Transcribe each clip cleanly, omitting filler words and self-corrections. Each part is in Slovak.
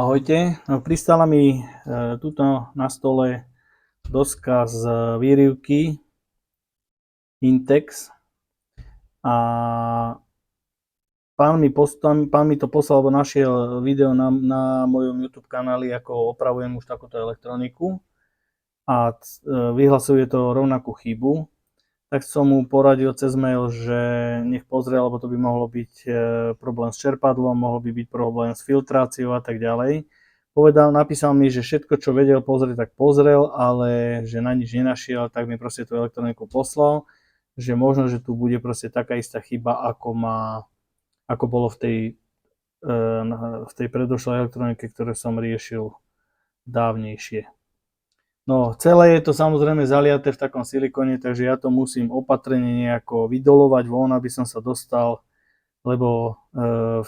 Ahojte, pristála mi tuto na stole doska z výrivky Intex a pán mi to poslal, lebo našiel video na mojom YouTube kanáli, ako opravujem už takúto elektroniku a vyhlasuje to rovnakú chybu. Tak som mu poradil cez mail, že nech pozrie, lebo to by mohlo byť problém s čerpadlom, mohol by byť problém s filtráciou a tak ďalej. Napísal mi, že všetko, čo vedel pozrieť, tak pozrel, ale že na nič nenašiel, tak mi proste tú elektroniku poslal, že možno, že tu bude proste taká istá chyba, ako bolo v tej predošlej elektronike, ktoré som riešil dávnejšie. No, celé je to samozrejme zaliaté v takom silikóne, takže ja to musím opatrne nejako vydolovať von, aby som sa dostal, lebo v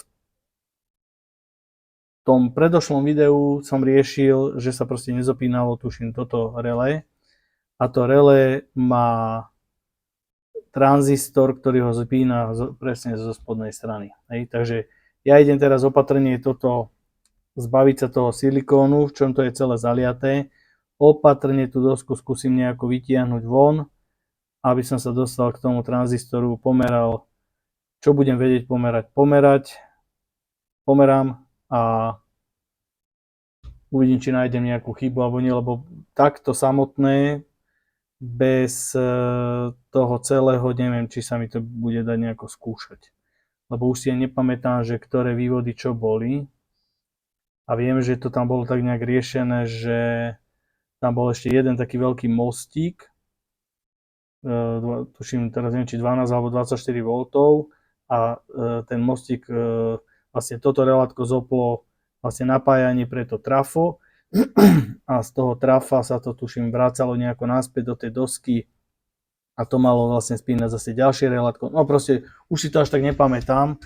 tom predošlom videu som riešil, že sa proste nezopínalo, tuším, toto relé. A to relé má tranzistor, ktorý ho zapína presne zo spodnej strany. Hej. Takže ja idem teraz opatrne zbaviť sa toho silikónu, v čom to je celé zaliaté. Opatrne tú dosku skúsim nejako vytiahnuť von, aby som sa dostal k tomu tranzistoru, pomeral, čo budem vedieť pomerám a uvidím, či nájdem nejakú chybu alebo nie, lebo takto samotné, bez toho celého, neviem, či sa mi to bude dať nejako skúšať. Lebo už si nepamätám, že ktoré vývody čo boli a viem, že to tam bolo tak nejak riešené, že tam bol ešte jeden taký veľký mostík, tuším teraz neviem, či 12 alebo 24 V a ten mostík, vlastne toto relátko zoplo vlastne napájanie pre to trafo a z toho trafa sa to tuším vracalo nejako naspäť do tej dosky a to malo vlastne spínať zase ďalšie relátko. No proste už si to až tak nepamätám,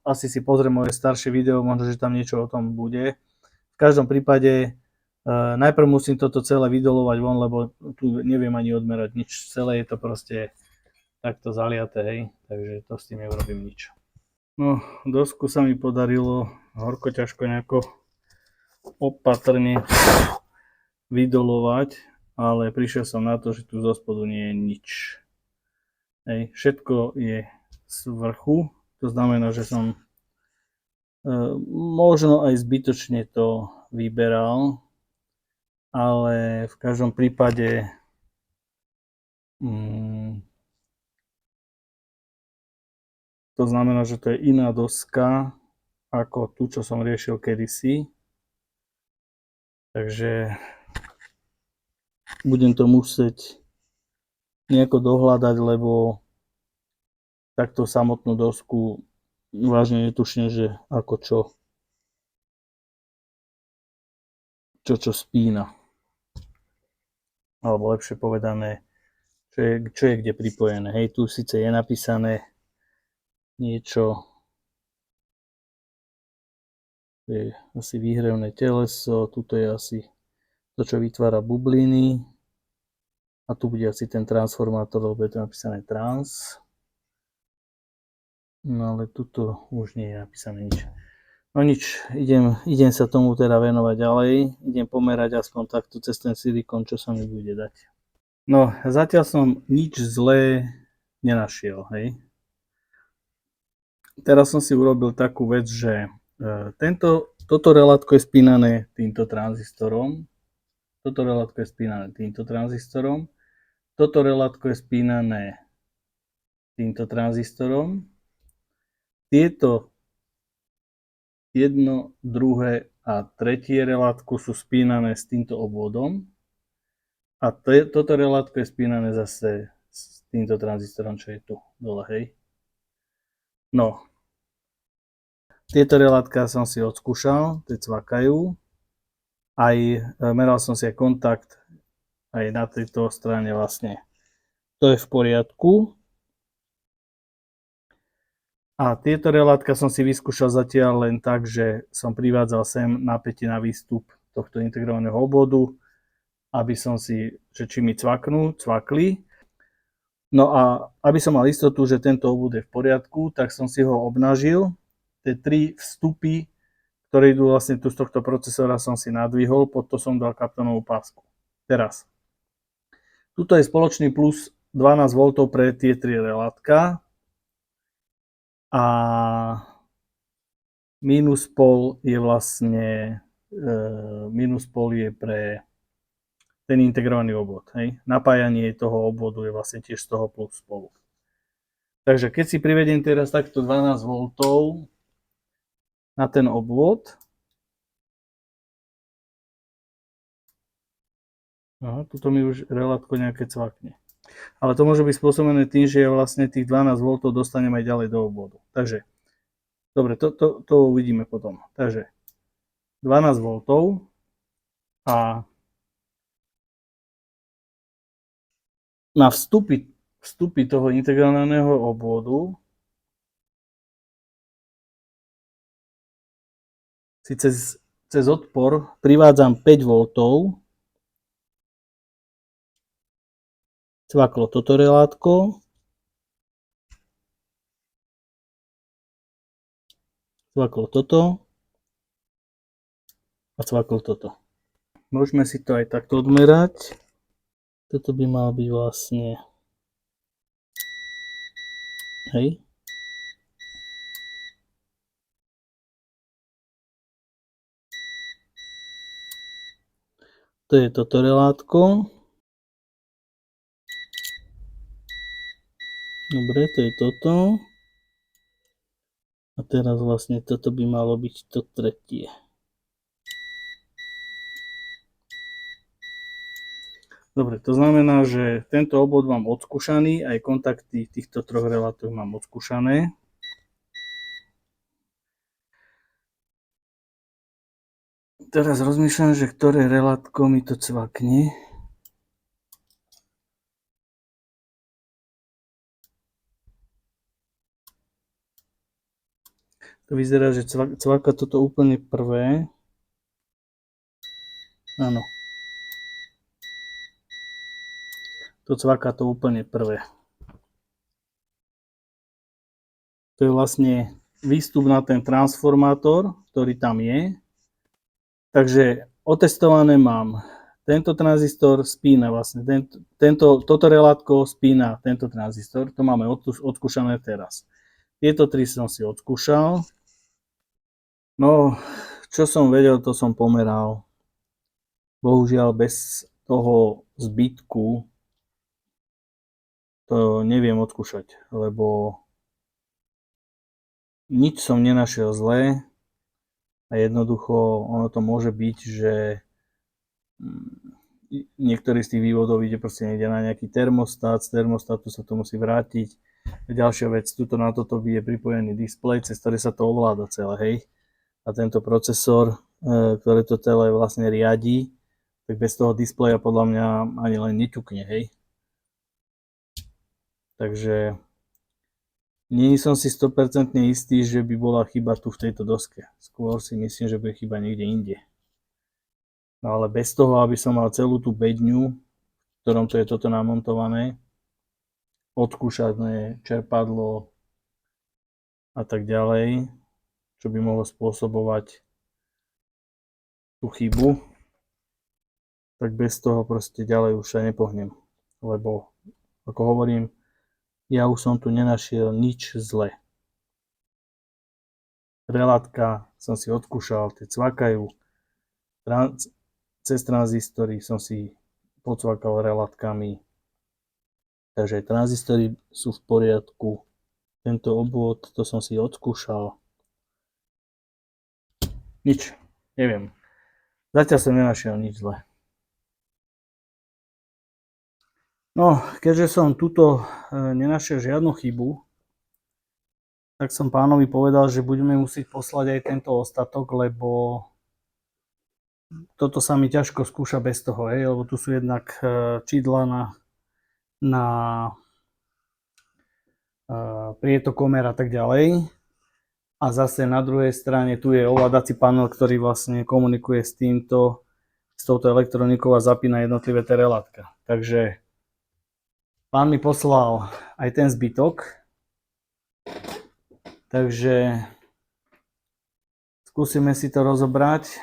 asi si pozriem moje staršie video, možno, že tam niečo o tom bude. V každom prípade najprv musím toto celé vydolovať von, lebo tu neviem ani odmerať nič. Celé je to proste takto zaliaté, hej. Takže to s tým neurobím nič. No, dosku sa mi podarilo horko ťažko nejako opatrne vydolovať, ale prišiel som na to, že tu zo spodu nie je nič. Hej. Všetko je z vrchu, to znamená, že som možno aj zbytočne to vyberal, ale v každom prípade to znamená, že to je iná doska ako tu, čo som riešil kedysi. Takže budem to musieť nejako dohľadať, lebo takto samotnú dosku vážne netuším, že ako čo spína. Alebo lepšie povedané, čo je kde pripojené. Hej, tu síce je napísané niečo, je asi výhrevné teleso, tuto je asi to, čo vytvára bubliny a tu bude asi ten transformátor, lebo je to napísané trans. No ale tuto už nie je napísané nič. No nič, idem sa tomu teda venovať ďalej, idem pomerať aspoň takto cez ten silikón, čo sa mi bude dať. No, zatiaľ som nič zlé nenašiel, hej. Teraz som si urobil takú vec, že toto relátko je spínané týmto tranzistorom, toto relátko je spínané týmto tranzistorom, toto relátko je spínané týmto tranzistorom, tieto jedno, druhé a tretie relátko sú spínané s týmto obvodom a toto relátko je spínané zase s týmto tranzistorom, čo je tu dole, hej. No, tieto relátka som si odskúšal, tie cvakajú, aj meral som si aj kontakt aj na tejto strane vlastne. To je v poriadku. A tieto relátka som si vyskúšal zatiaľ len tak, že som privádzal sem napätie na výstup tohto integrovaného obvodu, aby som si, že či mi cvakli. No a aby som mal istotu, že tento obvod je v poriadku, tak som si ho obnažil. Tie 3 vstupy, ktoré idú vlastne tu z tohto procesora, som si nadvihol, pod to som dal kaptonovú pásku. Teraz. Tuto je spoločný plus 12 V pre tie 3 relátka a minus pol je vlastne minus pol je pre ten integrovaný obvod. Hej. Napájanie toho obvodu je vlastne tiež z toho plus spolu. Takže keď si privediem teraz takto 12 V na ten obvod, tuto mi už relátko nejaké cvakne. Ale to môže byť spôsobené tým, že ja vlastne tých 12 V dostanem aj ďalej do obvodu. Takže, dobre, to uvidíme potom. Takže, 12 V a na vstupy toho integrálneho obvodu si cez odpor privádzam 5 V. Cvaklo toto relátko. Cvaklo toto. A cvaklo toto. Môžeme si to aj takto odmerať. Toto by mal byť vlastne... Hej. To je toto relátko. Dobre, to je toto. A teraz vlastne toto by malo byť to tretie. Dobre, to znamená, že tento obvod mám odskúšaný, aj kontakty týchto troch relátov mám odskúšané. Teraz rozmýšľam, že ktoré relátko mi to cvakne. To vyzerá, že cvaka toto úplne prvé. Áno. To cvaká to úplne prvé. To je vlastne výstup na ten transformátor, ktorý tam je. Takže otestované mám. Tento tranzistor spína vlastne, toto relátko spína tento tranzistor. To máme odskúšané teraz. Tieto tri som si odskúšal. No, čo som vedel, to som pomeral. Bohužiaľ bez toho zbytku to neviem odskúšať, lebo nič som nenašiel zlé a jednoducho ono to môže byť, že niektorý z tých vývodov ide proste niekde na nejaký termostat, z termostatu sa to musí vrátiť. Ďalšia vec, tuto na toto je pripojený displej, cez ktorý sa to ovláda celé, hej. A tento procesor, ktorý to celé vlastne riadi, tak bez toho displeja podľa mňa ani len neťukne, hej. Takže nie som si 100% istý, že by bola chyba tu v tejto doske. Skôr si myslím, že bude chyba niekde inde. No ale bez toho, aby som mal celú tú bedňu, v ktorom to je toto namontované, odskúšané čerpadlo a tak ďalej, čo by mohlo spôsobovať tú chybu, tak bez toho proste ďalej už sa nepohnem. Lebo, ako hovorím, ja už som tu nenašiel nič zlé. Relátka som si odskúšal, tie cvakajú. Cez tranzistory som si pocvakal relátkami. Takže tranzistory sú v poriadku. Tento obvod, to som si odskúšal. Nič, neviem. Zatiaľ som nenašiel nič zlé. No, keďže som tuto nenašiel žiadnu chybu, tak som pánovi povedal, že budeme musieť poslať aj tento ostatok, lebo toto sa mi ťažko skúša bez toho, lebo tu sú jednak čidla na prietokomer a tak ďalej. A zase na druhej strane tu je ovládací panel, ktorý vlastne komunikuje s touto elektronikou a zapína jednotlivé tie relátka. Takže pán mi poslal aj ten zbytok. Takže skúsime si to rozobrať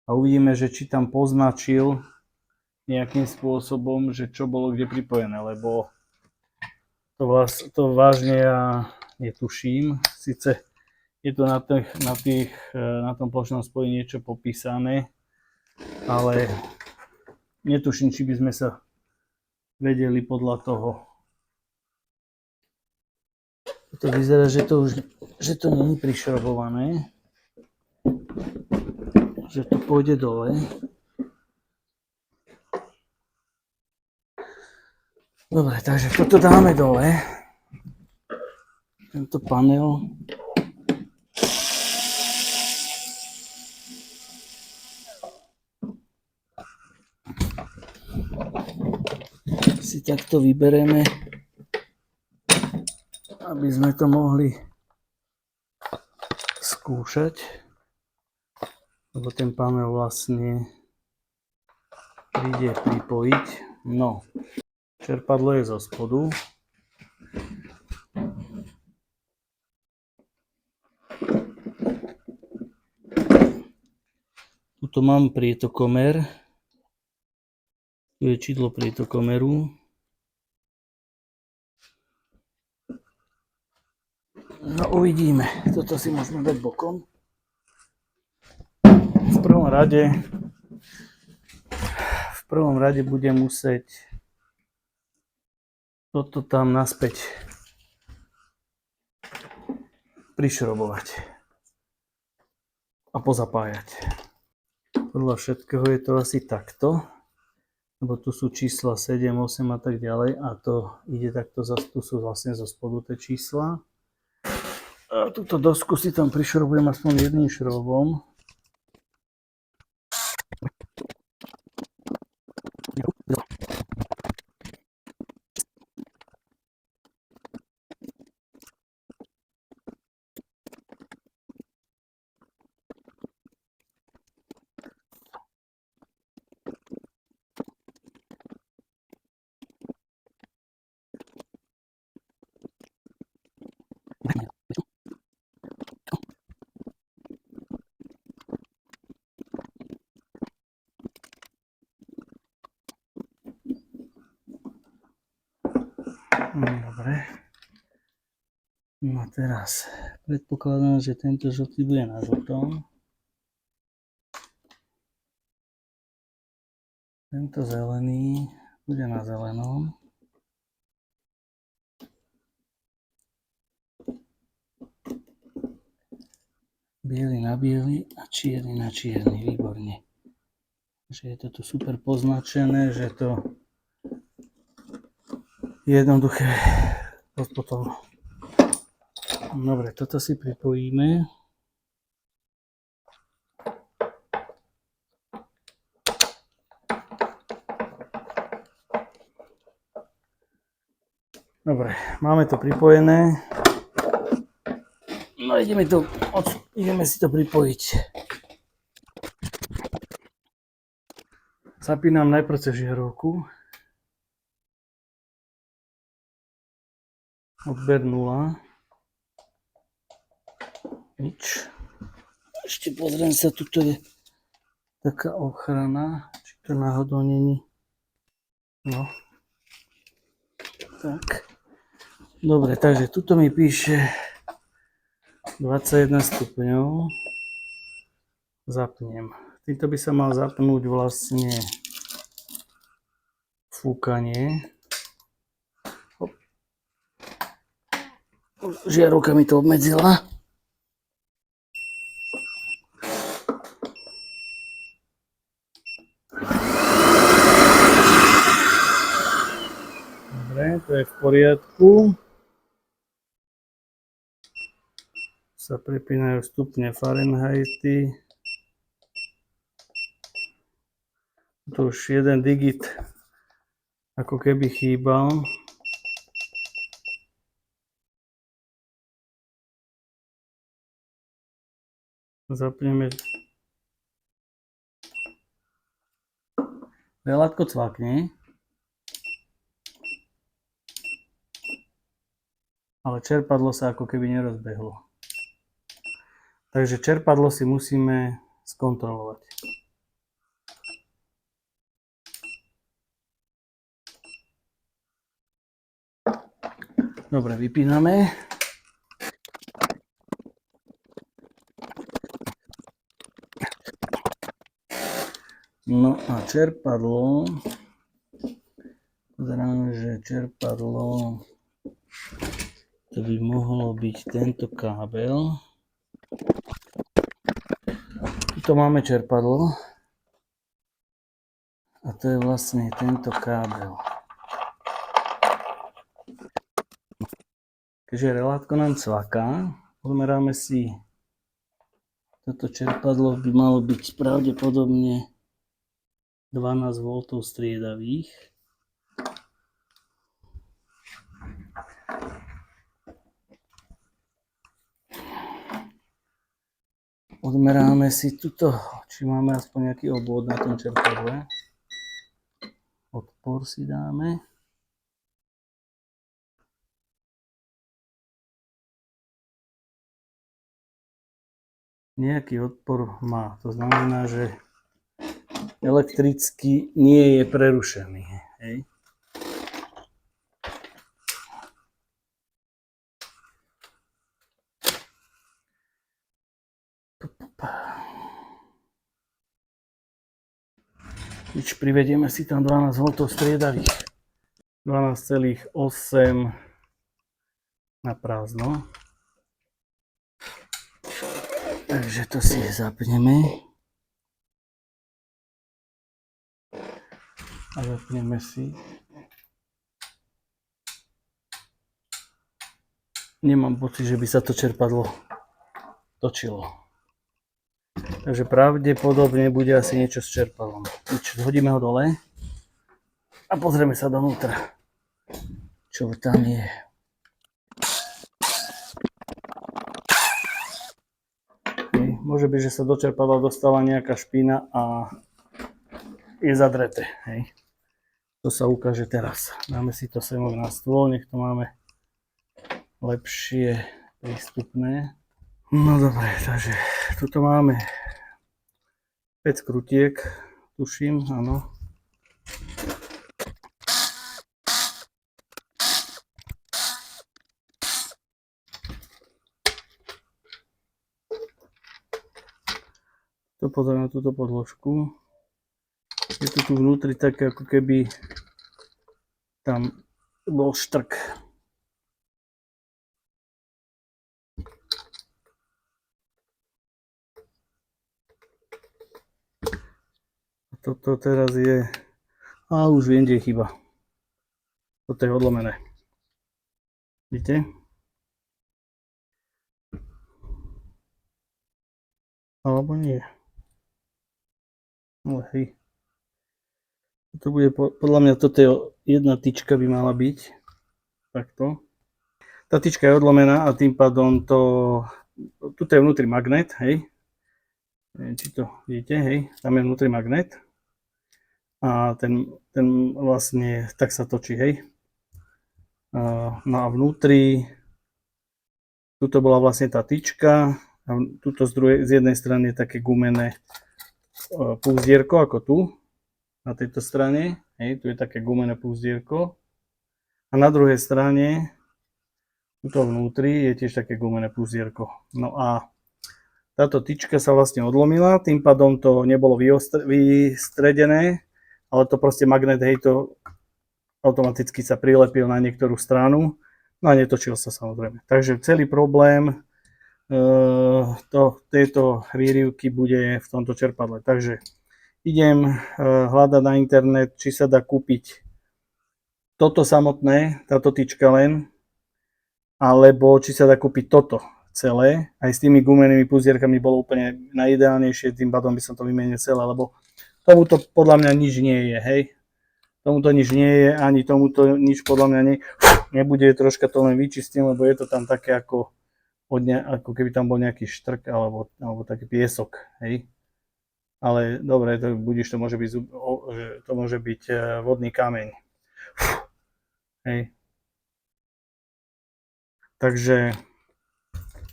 a uvidíme, že či tam poznačil nejakým spôsobom, že čo bolo kde pripojené, lebo to vážne ja netuším. Sice je to na tom plošnom spoji niečo popísané, ale netuším, či by sme sa vedeli podľa toho. To vyzerá, že to není prišrobované, že to pôjde dole. Dobre, takže toto dáme dole. Tento panel. Si takto vybereme, aby sme to mohli skúšať, lebo ten panel vlastne ide pripojiť. No, čerpadlo je zo spodu. Tuto mám prietokomer. Tu je čidlo prietokomeru. No uvidíme. Toto si môžeme dať bokom. V prvom rade budem musieť toto tam naspäť prišrobovať a pozapájať. Podľa všetkého je to asi takto, lebo tu sú čísla 7, 8 a tak ďalej a to ide takto, tu sú vlastne zo spodu tie čísla. A túto dosku si tam prišrobujem aspoň jedným šrobom. Dobre. No a teraz predpokladám, že tento žltý bude na žltom. Tento zelený bude na zelenom. Biely na biely a čierny na čierny. Výborne. Že je to tu super poznačené, že to je jednoduché potom. Dobre, toto si pripojíme. Dobre, máme to pripojené. No ideme si to pripojiť. Zapínam najprv cez žiarovku. Odber 0. Nič. Ešte pozriem sa, tuto je taká ochrana, či to náhodou není. No. Tak. Dobre, takže tuto mi píše 21 stupňov. Zapnem. Týmto by sa mal zapnúť vlastne fúkanie. Žiarovka mi to obmedzila. Dobre, to je v poriadku. Sa prepínajú stupne Fahrenheity. Tu už jeden digit ako keby chýbal. Zapneme. Veľátko cvakne. Ale čerpadlo sa ako keby nerozbehlo. Takže čerpadlo si musíme skontrolovať. Dobre, vypíname. No a čerpadlo, pozerám, že čerpadlo, to by mohlo byť tento kábel. Tu máme čerpadlo a to je vlastne tento kábel. Keďže relátko nám cvaká, odmeráme si, toto čerpadlo by malo byť pravdepodobne 12 V striedavých. Odmeráme si tuto, či máme aspoň nejaký obvod na tom čerpadle. Odpor si dáme. Nejaký odpor má, to znamená, že elektricky nie je prerušený. Hej. Privedieme si tam 12 V striedavých. 12,8 na prázdno. Takže to si zapneme. A zapneme si. Nemám pocit, že by sa to čerpadlo točilo. Takže pravdepodobne bude asi niečo s čerpadlom. Hodíme ho dole a pozrieme sa dovnútra, čo tam je. Môže byť, že sa do čerpadla dostala nejaká špina a je zadreté. Hej. To sa ukáže teraz. Dáme si to sem na stôl, nech to máme lepšie prístupné. No dobre, takže tuto máme 5 krutiek, tuším, áno. To pozrieme na túto podložku. Je to tu vnútri také, ako keby tam bol štrk. A toto teraz je... A už viem, kde je chyba. Toto je odlomené. Vidíte? Alebo nie. Ale hej. To bude, podľa mňa toto je jedna tyčka by mala byť. Takto. Tá tyčka je odlomená a tým pádom to... Tuto je vnútri magnet, hej. Neviem, či to vidíte, hej. Tam je vnútri magnet. A ten vlastne tak sa točí, hej. No a vnútri... Tuto bola vlastne tá tyčka. A tuto z jednej strany je také gumené púzdierko, ako tu. Na tejto strane, hej, tu je také gumené púzdierko. A na druhej strane, tuto vnútri, je tiež také gumené púzdierko. No a táto tyčka sa vlastne odlomila, tým pádom to nebolo vystredené, ale to proste magnet, hej, to automaticky sa prilepil na niektorú stranu, no a netočil sa samozrejme. Takže celý problém tejto výrivky bude v tomto čerpadle. Takže idem hľadať na internet, či sa dá kúpiť toto samotné, táto tyčka len, alebo či sa dá kúpiť toto celé. Aj s tými gumenými púzdierkami bolo úplne najideálnejšie, tým pádom by som to vymenil celé, lebo tomuto podľa mňa nič nie je, hej. Tomuto nič nie je, ani tomuto nič podľa mňa nebude, troška to len vyčistím, lebo je to tam také ako keby tam bol nejaký štrk alebo taký piesok, hej. Ale dobre, to môže byť vodný kameň. Hej. Takže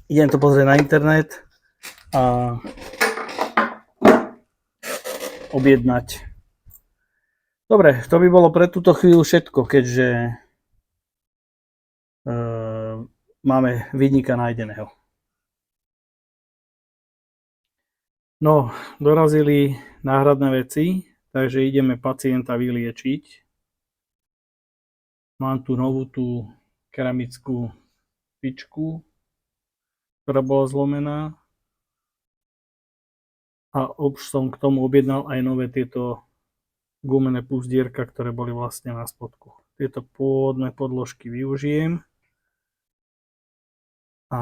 idem to pozrieť na internet a objednať. Dobre, to by bolo pre túto chvíľu všetko, keďže máme vinníka nájdeného. No, dorazili náhradné veci, takže ideme pacienta vyliečiť. Mám tu novú tú keramickú tyčku, ktorá bola zlomená. A už som k tomu objednal aj nové tieto gumené púzdierka, ktoré boli vlastne na spodku. Tieto pôvodné podložky využijem a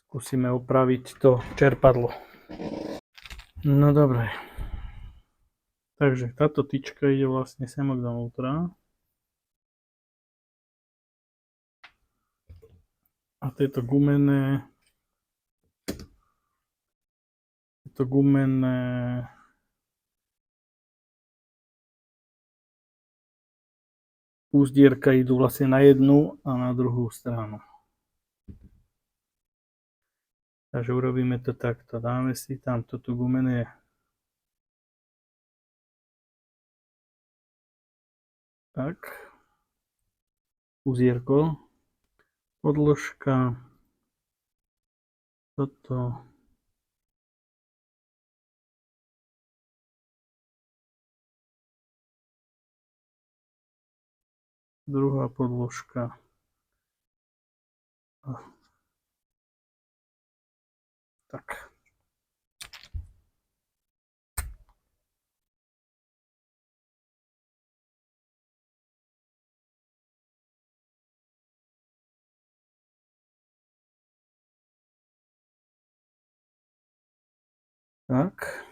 skúsime opraviť to čerpadlo. No dobre. Takže táto tyčka ide vlastne sem dovnútra. A tieto gumené úzdierka idú vlastne na jednu a na druhú stranu. Takže urobíme to takto. Dáme si tam toto gumené tak. Úzdierko. Podložka. Toto. Druhá podložka. Tak. Tak.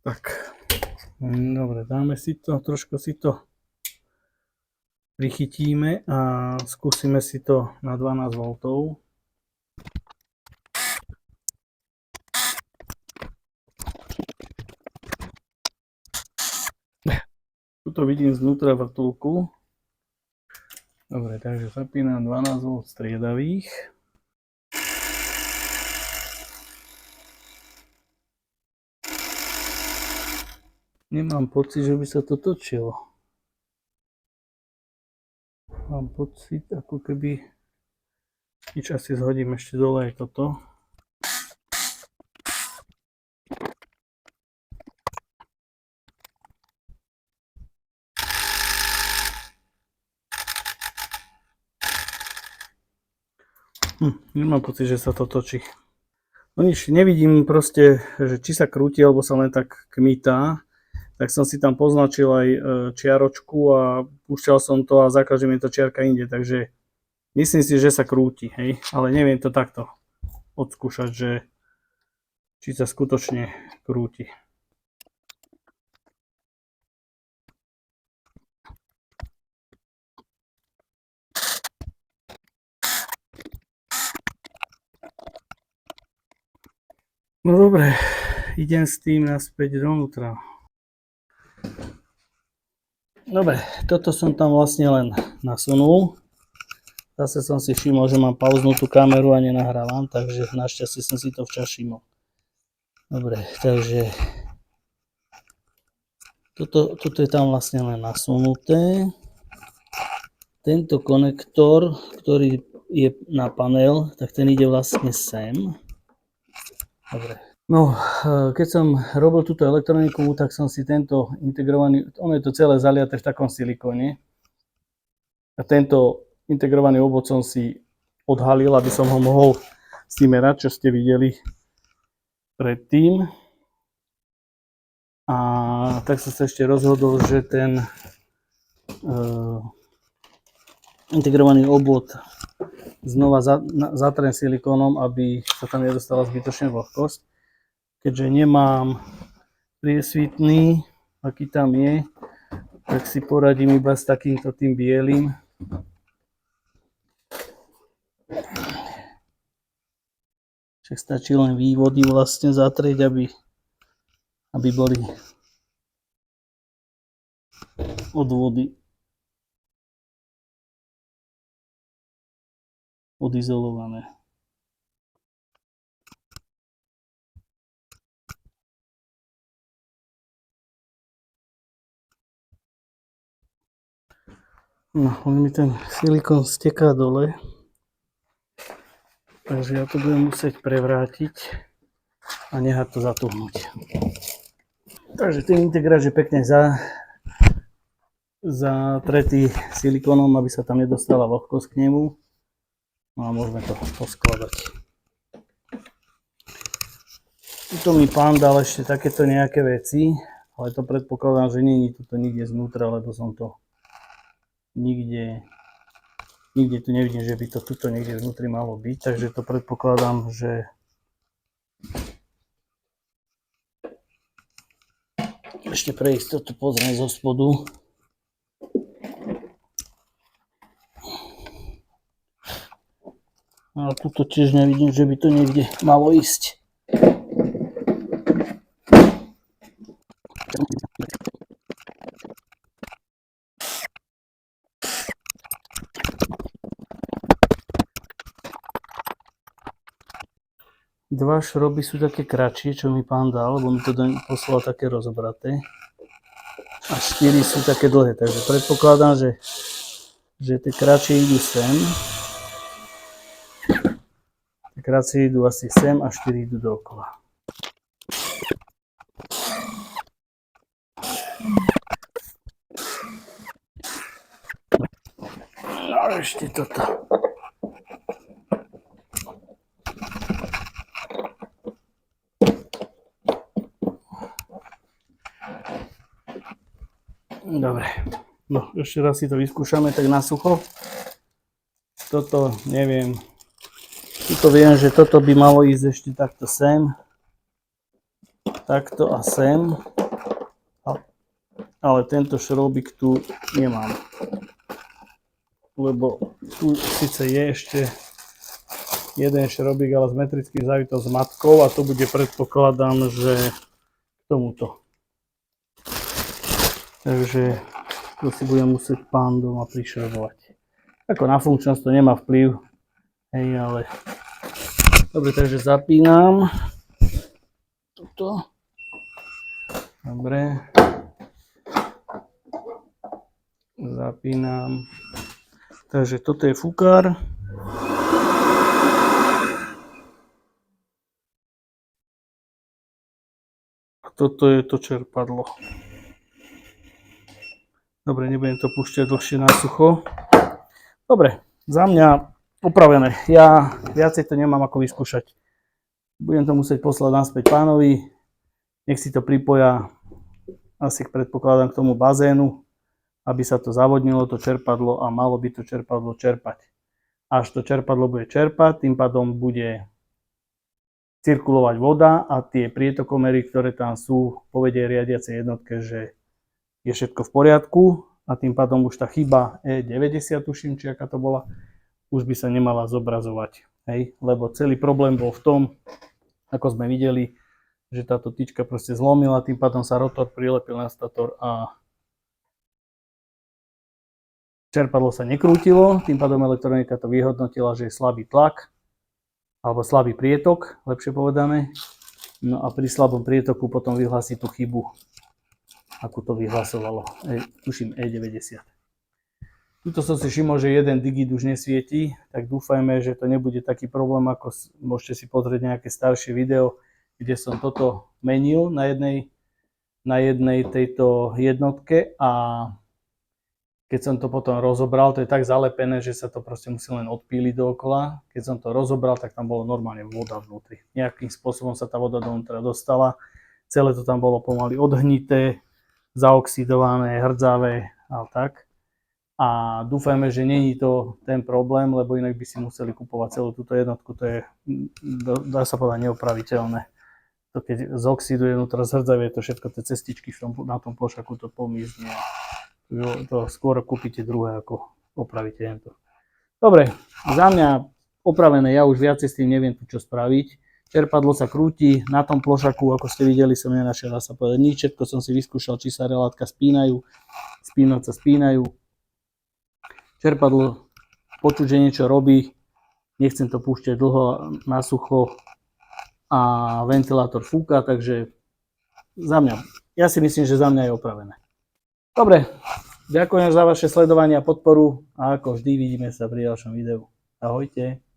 Tak. Dobre, dáme si to, trošku si to prichytíme a skúsime si to na 12 V. Tuto vidím znútra vrtuľku. Dobre, takže zapínam 12 V striedavých. Nemám pocit, že by sa to točilo. Mám pocit, ako keby... Nič, asi zhodím ešte dole aj toto. Nemám pocit, že sa to točí. No nič, nevidím proste, že či sa krúti, alebo sa len tak kmitá. Tak som si tam poznačil aj čiaročku a púšťal som to a za každým je to čiarka inde. Takže myslím si, že sa krúti, hej. Ale neviem to takto odskúšať, že či sa skutočne krúti. No dobre, idem s tým naspäť dovnútra. Dobre, toto som tam vlastne len nasunul. Zase som si všimol, že mám pauznutú kameru a nenahrávam, takže našťastie som si to včas všimol. Dobre, takže toto je tam vlastne len nasunuté. Tento konektor, ktorý je na panel, tak ten ide vlastne sem. Dobre. No, keď som robil túto elektroniku, tak som si tento integrovaný, ono je to celé zaliaté v takom silikóne. A tento integrovaný obvod som si odhalil, aby som ho mohol s tým merať, čo ste videli predtým. A tak som sa ešte rozhodol, že ten integrovaný obvod znova zatrem silikónom, aby sa tam nedostala zbytočne vlhkosť. Keďže nemám priesvitný, aký tam je, tak si poradím iba s takýmto tým bielým. Však stačí len vývody vlastne zatrieť, aby boli od vody odizolované. No, len mi ten silikón steká dole, takže ja to budem musieť prevrátiť a nehať to zatuhnúť. Takže ten integrát je pekne zatretý silikónom, aby sa tam nedostala vlhkosť k nemu. No a môžeme to poskladať. Tuto mi pán dal ešte takéto nejaké veci, ale to predpokladám, že nie je to nikde znútra, lebo som to nikde tu nevidím, že by to tuto niekde vnútri malo byť, takže to predpokladám, že ešte pre istotu pozriem zo spodu. Ale tuto tiež nevidím, že by to niekde malo ísť. Dva šroby sú také kratšie, čo mi pán dal, lebo mi to poslal také rozobraté. A 4 sú také dlhé, takže predpokladám, že tie kratšie idú sem. Tie kratšie idú asi sem a 4 idú dookola. No ešte toto. Dobre, no ešte raz si to vyskúšame tak na sucho. Toto neviem, tuto viem, že toto by malo ísť ešte takto sem, takto a sem, ale tento šrobík tu nemám, lebo tu síce je ešte jeden šrobík, ale s metrickým závitom s matkou a to bude, predpokladám, že k tomuto. Takže to si budem musieť pán doma prišrobovať. Ako na funkčnosť to nemá vplyv, hej, ale... Dobre, takže zapínam. Toto. Dobre. Zapínam. Takže toto je fúkar. A toto je to čerpadlo. Dobre, nebudem to púšťať dlhšie na sucho. Dobre, za mňa upravené. Ja viacej to nemám ako vyskúšať. Budem to musieť poslať naspäť pánovi. Nech si to pripoja, asi predpokladám, k tomu bazénu, aby sa to zavodnilo, to čerpadlo, a malo by to čerpadlo čerpať. Až to čerpadlo bude čerpať, tým pádom bude cirkulovať voda a tie prietokomery, ktoré tam sú, povedie riadiacej jednotke, že je všetko v poriadku a tým pádom už tá chyba E90, tuším, či aká to bola, už by sa nemala zobrazovať. Hej? Lebo celý problém bol v tom, ako sme videli, že táto tyčka proste zlomila, tým pádom sa rotor prilepil na stator a čerpadlo sa nekrútilo, tým pádom elektronika to vyhodnotila, že je slabý tlak alebo slabý prietok, lepšie povedané. No a pri slabom prietoku potom vyhlási tú chybu, ako to vyhlasovalo, tuším E90. Tuto som si všimol, že jeden digit už nesvietí, tak dúfajme, že to nebude taký problém, ako môžete si pozrieť nejaké staršie video, kde som toto menil na jednej tejto jednotke a keď som to potom rozobral, to je tak zalepené, že sa to proste musí len odpíliť dookola. Keď som to rozobral, tak tam bolo normálne voda vnútri. Nejakým spôsobom sa tá voda dovnútra dostala, celé to tam bolo pomaly odhnité, zaoxidované, hrdzavé a tak. A dúfajme, že není to ten problém, lebo inak by si museli kupovať celú túto jednotku. To je, dá sa povedať, neopraviteľné. To keď zoxiduje vnútra, zhrdzavie to všetko, tie cestičky na tom plošaku to pomizne. To skôr kúpite druhé, ako opravíte tento. Dobre, za mňa opravené, ja už viacej s tým neviem tu čo spraviť. Čerpadlo sa krúti, na tom plošaku, ako ste videli, som nenašiel, dá sa povedať nič, všetko som si vyskúšal, či sa relátka spínajú, spínať sa spínajú. Čerpadlo, počuť, že niečo robí, nechcem to púšťať dlho na sucho a ventilátor fúka, takže za mňa, ja si myslím, že za mňa je opravené. Dobre, ďakujem za vaše sledovanie a podporu a ako vždy vidíme sa pri ďalšom videu. Ahojte.